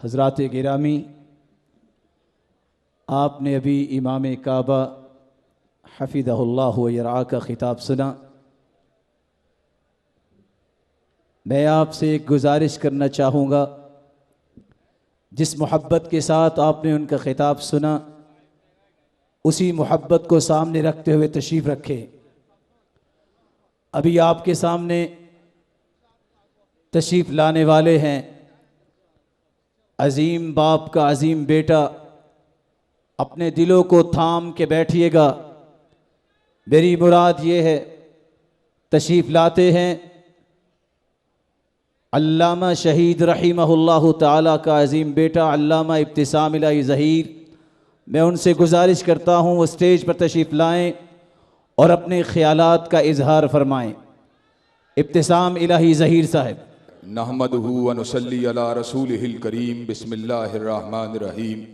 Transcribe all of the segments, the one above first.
हज़रात गिरामी, आपने अभी इमाम काबा हफ़िज़हुल्लाह व यरआ का ख़िताब सुना। मैं आपसे एक गुजारिश करना चाहूँगा, जिस मोहब्बत के साथ आपने उनका ख़िताब सुना, उसी मोहब्बत को सामने रखते हुए तशरीफ़ रखें। अभी आपके सामने तशरीफ़ लाने वाले हैं अजीम बाप का अजीम बेटा। अपने दिलों को थाम के बैठिएगा। मेरी मुराद ये है, तशरीफ़ लाते हैं अल्लामा शहीद रहीमहुल्लाह ताला का अजीम बेटा अल्लामा इब्तिसाम इलाही ज़हीर। मैं उनसे गुजारिश करता हूँ वो स्टेज पर तशरीफ़ लाएँ और अपने ख़यालात का इजहार फरमाएँ। इब्तिसाम इलाही ज़हीर साहब। नहमदुहु व नुसल्ली अला रसूलिहिल करीम। बिस्मिल्लाहिर रहमानिर रहीम।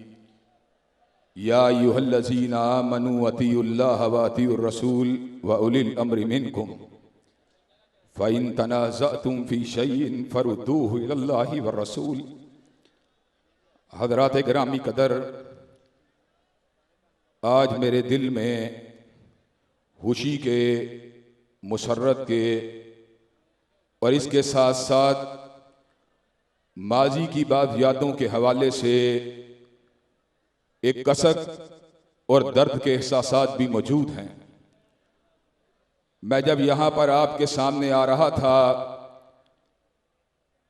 या अय्युहल्लज़ीना आमनू अतीउल्लाह व अतीउर रसूल व उलिल अम्रि मिनकुम फ़इन तनाज़अतुम फ़ी शैइन फ़रुद्दूहु इलल्लाहि व रसूल। हज़रात गिरामी कदर, आज मेरे दिल में खुशी के, मुसर्रत के और इसके साथ साथ माजी की बात यादों के हवाले से एक कसक और दर्द के एहसासात भी मौजूद हैं। मैं जब यहाँ पर आपके सामने आ रहा था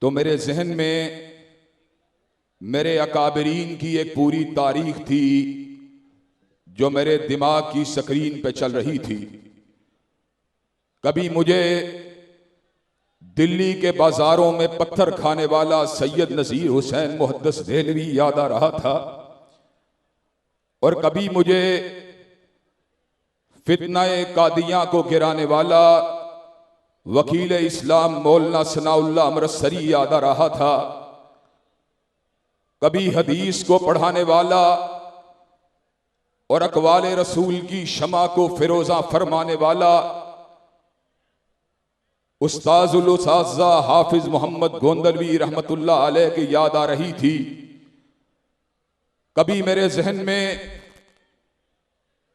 तो मेरे जहन में मेरे अकाबरीन की एक पूरी तारीख थी जो मेरे दिमाग की स्क्रीन पे चल रही थी। कभी मुझे दिल्ली के बाजारों में पत्थर खाने वाला सैयद नज़ीर हुसैन मुहद्दिस देहलवी याद आ रहा था, और कभी मुझे फितनाए कादियां को गिराने वाला वकील इस्लाम मौलाना सनाउल्लाह अमृतसरी याद आ रहा था। कभी हदीस को पढ़ाने वाला और अक़वाले रसूल की शमा को फिरोजा फरमाने वाला उस्ताज़ुल उस्ताज़ा हाफिज मोहम्मद गोंदलवी रहमतुल्लाह अलैह की याद आ रही थी। कभी मेरे जहन में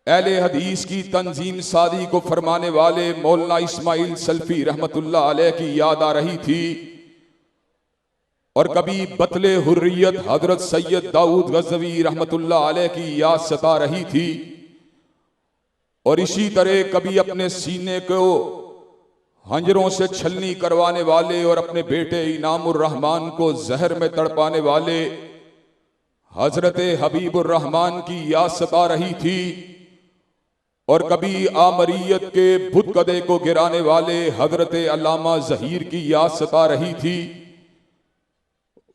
अहले हदीस की तंजीम सादी को फरमाने वाले मौलाना इस्माइल सल्फी रहमतुल्लाह अलैह की याद आ रही थी, और कभी बतले हुर्रियत हजरत सैयद दाऊद गज़नवी रहमतुल्लाह अलैह की याद सता रही थी। और इसी तरह कभी अपने सीने को हंजरों से छलनी करवाने वाले और अपने बेटे इनामुर रहमान को जहर में तड़पाने वाले हजरत हबीबुर रहमान की याद सता रही थी। और कभी आमरीयत के बुतकदे को गिराने वाले हजरत अल्लामा ज़हीर की याद सता रही थी।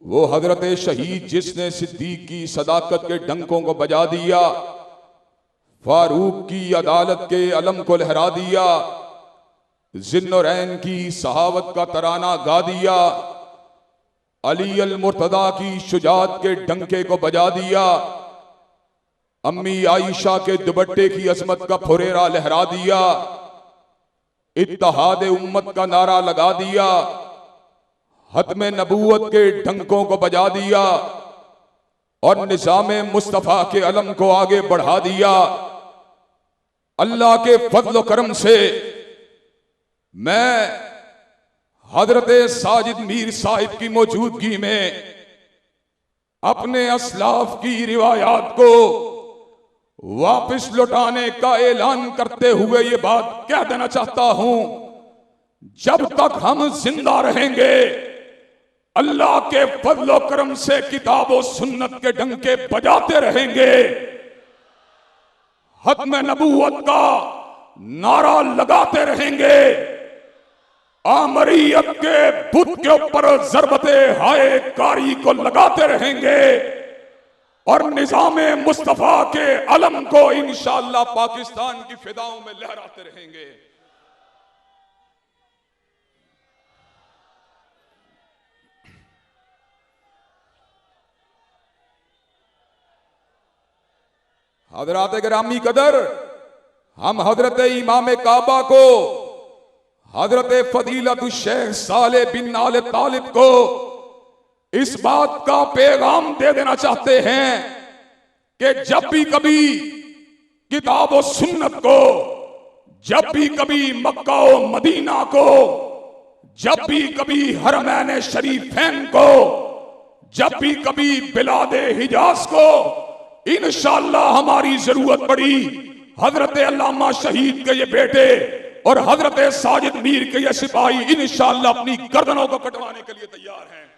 वो हजरत शहीद जिसने सिद्दीक की सदाकत के डंकों को बजा दिया, फारूक की अदालत के अलम को लहरा दिया, जिन्नुरैन की सहावत का तराना गा दिया, अली अल मुर्तदा की शुजात के डंके को बजा दिया, अम्मी आयशा के दुपट्टे की अजमत का फुरेरा लहरा दिया, इत्तेहाद उम्मत का नारा लगा दिया, हतमे नबूवत के डंकों को बजा दिया और निज़ामे मुस्तफा के अलम को आगे बढ़ा दिया। अल्लाह के फजल करम से मैं हजरत साजिद मीर साहिब की मौजूदगी में अपने असलाफ की रिवायात को वापस लौटाने का ऐलान करते हुए ये बात कह देना चाहता हूं, जब तक हम जिंदा रहेंगे अल्लाह के फजल करम से किताब और सुन्नत के डंके बजाते रहेंगे, हत्म नबूवत का नारा लगाते रहेंगे, आमरीयत के बुत के ऊपर ज़रबते हाय कारी को लगाते रहेंगे और निज़ामे मुस्तफा के अलम को इंशाअल्लाह पाकिस्तान की फिदाओं में लहराते रहेंगे। हजरात गिरामी कदर, हम हजरत इमाम काबा को, हजरत फदीलत शेख साले बिन आले तालिब को इस बात का पैगाम दे देना चाहते हैं कि जब भी कभी किताब और सुन्नत को, जब भी कभी मक्का और मदीना को, जब भी कभी हरमैन शरीफैन को, जब भी कभी बिलादे हिजाज को इंशाअल्लाह हमारी जरूरत पड़ी, हजरत अल्लामा शहीद के ये बेटे और हजरत साजिद मीर के ये सिपाही इंशाअल्लाह अपनी गर्दनों को कटवाने के लिए तैयार हैं।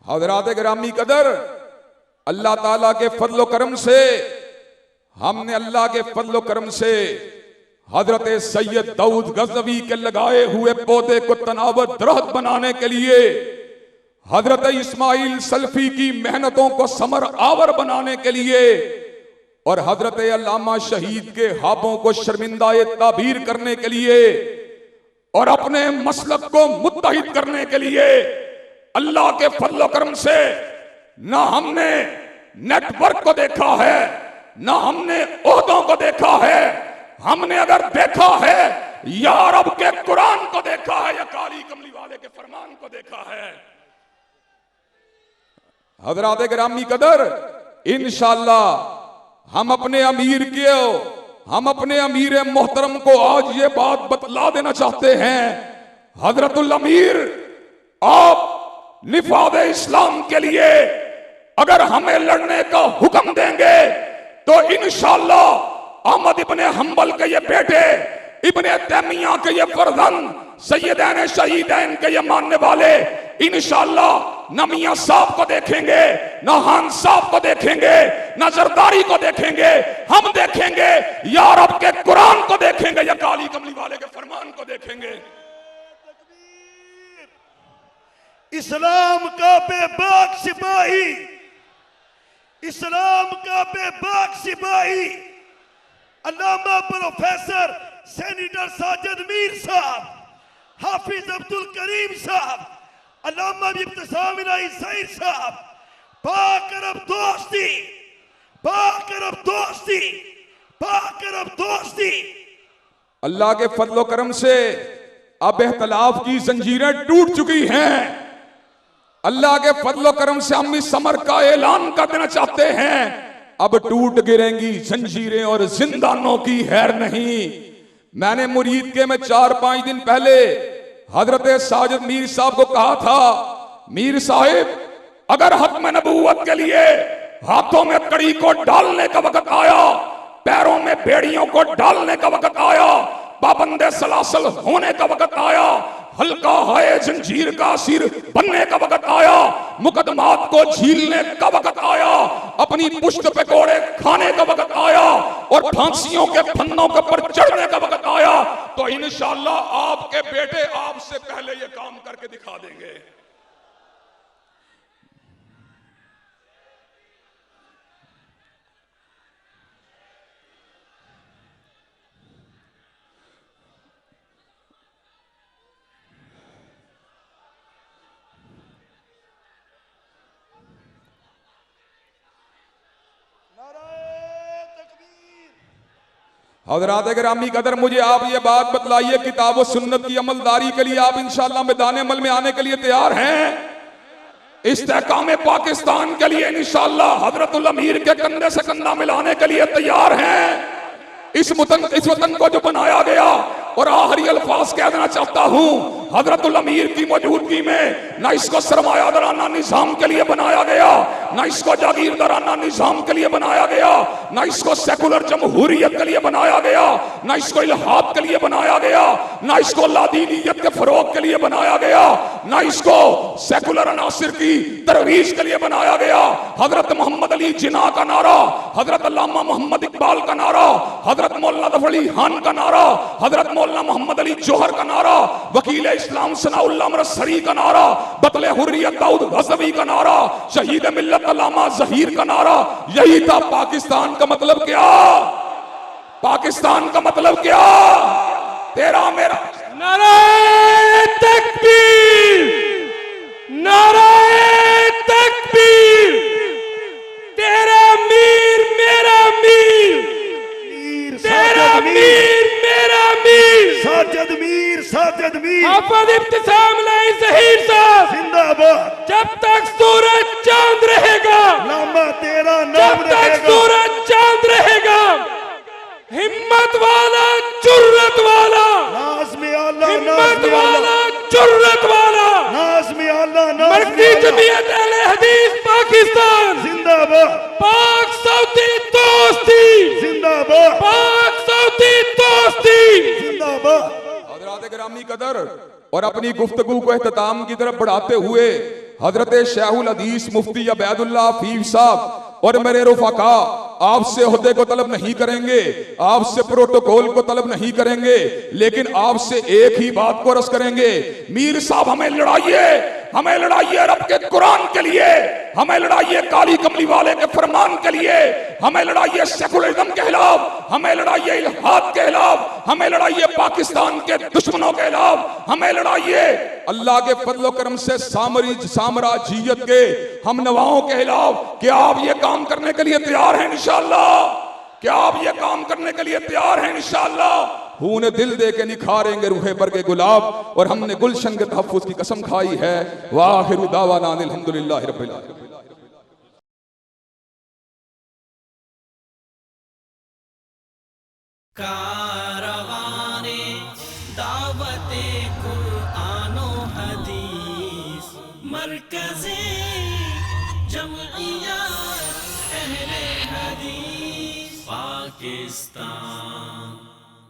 हजरात गिरामी कदर, अल्लाह ताला के फजलो करम से हमने, अल्लाह के फजलो करम से हजरत सैयद दाऊद गज़नवी के लगाए हुए पौधे को तनावत दरख्त बनाने के लिए, हजरत इस्माइल सल्फी की मेहनतों को समर आवर बनाने के लिए और हजरत अल्लामा शहीद के हाबों को शर्मिंदा ताबीर करने के लिए और अपने मसलक को मुत्तहिद करने के लिए अल्लाह के फजलो करम से ना हमने नेटवर्क को देखा है, ना हमने ओहदों को देखा है, हमने अगर देखा है या रब के कुरान को देखा है या काली कमली वाले के फरमान को देखा है। हजरात गिरामी कदर, इंशाअल्लाह हम अपने अमीर मोहतरम को आज ये बात बतला देना चाहते हैं। हजरतुल अमीर, आप निफाद इस्लाम के लिए अगर हमें लड़ने का हुक्म देंगे तो इंशाअल्लाह अहमद इब्ने हंबल के ये बेटे, इब्ने तैमिया के ये फर्जंद, सैयदैन शहीदैन के ये मानने वाले इंशाअल्लाह ना मियां साहब को देखेंगे, ना खान साहब को देखेंगे, ना जरदारी को देखेंगे, हम देखेंगे या रब के कुरान को देखेंगे या काली कमली वाले के फरमान को देखेंगे। इस्लाम का बेबाक सिपाही, इस्लाम का बेबाक सिपाही अल्लामा प्रोफेसर सेनेटर साजिद मीर साहब, हाफिज अब्दुल करीम साहब, अल्लामा इब्तिसाम इलाही सईद साहब, पाकरब दोस्ती, पाकरब दोस्ती, पाकरब दोस्ती। अल्लाह के फजलो करम से अब इख्तिलाफ की जंजीरें टूट चुकी हैं। अल्लाह के फजलो करम से हम इस समर का ऐलान कर देना चाहते हैं, अब टूट गिरेंगी जंजीरें और जिंदानों की हैर नहीं। मैंने मुरीद के में 4-5 दिन पहले हजरत साजिद मीर साहब को कहा था, मीर साहिब अगर हत्म नबूवत के लिए हाथों में कड़ी को डालने का वक्त आया, पैरों में बेड़ियों को डालने का वक्त आया, पाबंदे सलासल होने का वक्त आया, हल्का है जंजीर का सिर बनने का वक्त आया, मुकदमात को झीलने का वक्त आया, अपनी पुश्त पे कोड़े खाने का वक्त आया और फांसियों के फन्नों के पर चढ़ने का वक्त आया, तो इंशाअल्लाह आपके बेटे आपसे पहले ये काम करके दिखा देंगे। हज़रात गिरामी कदर, मुझे आप ये बात बतलाइए, किताब और सुन्नत की अमलदारी के लिए आप इंशाअल्लाह मैदान अमल में आने के लिए तैयार हैं? इस्तेहकाम पाकिस्तान के लिए इंशाअल्लाह हजरतुल अमीर के कंधे से कंधा मिलाने के लिए तैयार हैं? इस वतन को जो बनाया गया, और आखिरी अल्फाज कह देना चाहता हूं, हजरतुल अमीर की मौजूदगी में ना इसको सरमायादाराना निजाम के लिए बनाया गया, ना इसको जागीरदाराना निजाम के लिए बनाया गया, ना इसको सेकुलर जमहूरियत के लिए बनाया गया, ना इसको इल्हाद के लिए बनाया गया, ना इसको लादीनियत के फरोग के लिए बनाया गया, ना इसको सेकुलर अनासिर की तरवीज के लिए बनाया गया। हजरत मोहम्मद अली जिन्ना का नारा, हजरत अल्लामा मोहम्मद इकबाल का नारा, हजरत मौलाना ज़फ़र अली खान का नारा, हजरत मौलाना मोहम्मद अली जौहर का नारा, वकील इस्लाम सनाउल्लाह अमरसरी का नारा, बतले हुर्रियत दाऊद गज़नवी का नारा, शहीद मिल्लत अल्लामा ज़हीर का नारा, यही था पाकिस्तान का मतलब। क्या पाकिस्तान का मतलब? क्या तेरा मेरा नारे तकबीर, जहीर साहब, जिंदाबाद। जब तक सूरज चांद रहेगा, लामा तेरा जब नाम तक रहेगा। सूरज चांद रहेगा, हिम्मत वाला जुर्रत वाला, नाज़-ए आला, हिम्मत नाज़-ए आला, वाला जुर्रत वाला, नाज़-ए आला, मरकज़ी नाज़-ए आला। जमीयत अहले हदीस पाकिस्तान जिंदाबाद, पाक सऊदी दोस्ती, जिंदाबाद, पाक सऊदी दोस्ती। जिंदाबाद। हज़रात गिरामी कदर, और अपनी गुफ्तगू को एहतताम की तरफ बढ़ाते हुए हजरत शेहुल हदीस मुफ्ती अबैदुल्लाह हफीज साहब और मेरे रुफाका आपसे ओहदे को तलब नहीं करेंगे, आपसे प्रोटोकॉल को तलब नहीं करेंगे, लेकिन आपसे एक ही बात को रस करेंगे। मीर साहब हमें लड़ाइए, हमें लड़ाइए रब के कुरान के लिए, हमें लड़ाइए काली कमली वाले के फरमान के लिए, हमें लड़ाइए सेकुलरिज्म के खिलाफ, हमें लड़ाइए इल्हाद के खिलाफ, हमें लड़ाइए पाकिस्तान के दुश्मनों के खिलाफ, हमें लड़ाइए अल्लाह के फजल करम से साम्राज्यियत के हम नवाओं के खिलाफ। क्या आप ये काम करने के लिए तैयार हैं इंशाअल्लाह? क्या आप ये काम करने के लिए तैयार हैं इंशाअल्लाह? खून दिल दे के निखारेंगे रूहे पर के गुलाब, और हमने गुलशन के तहफ्फुज़ की कसम खाई है। वाहिरु दावाना अल्हम्दुलिल्लाहि रब्बिल आलमीन। कारवाने दावते कुरानो हदीस, मरकज़े जमइयत अहले हदीस पाकिस्तान।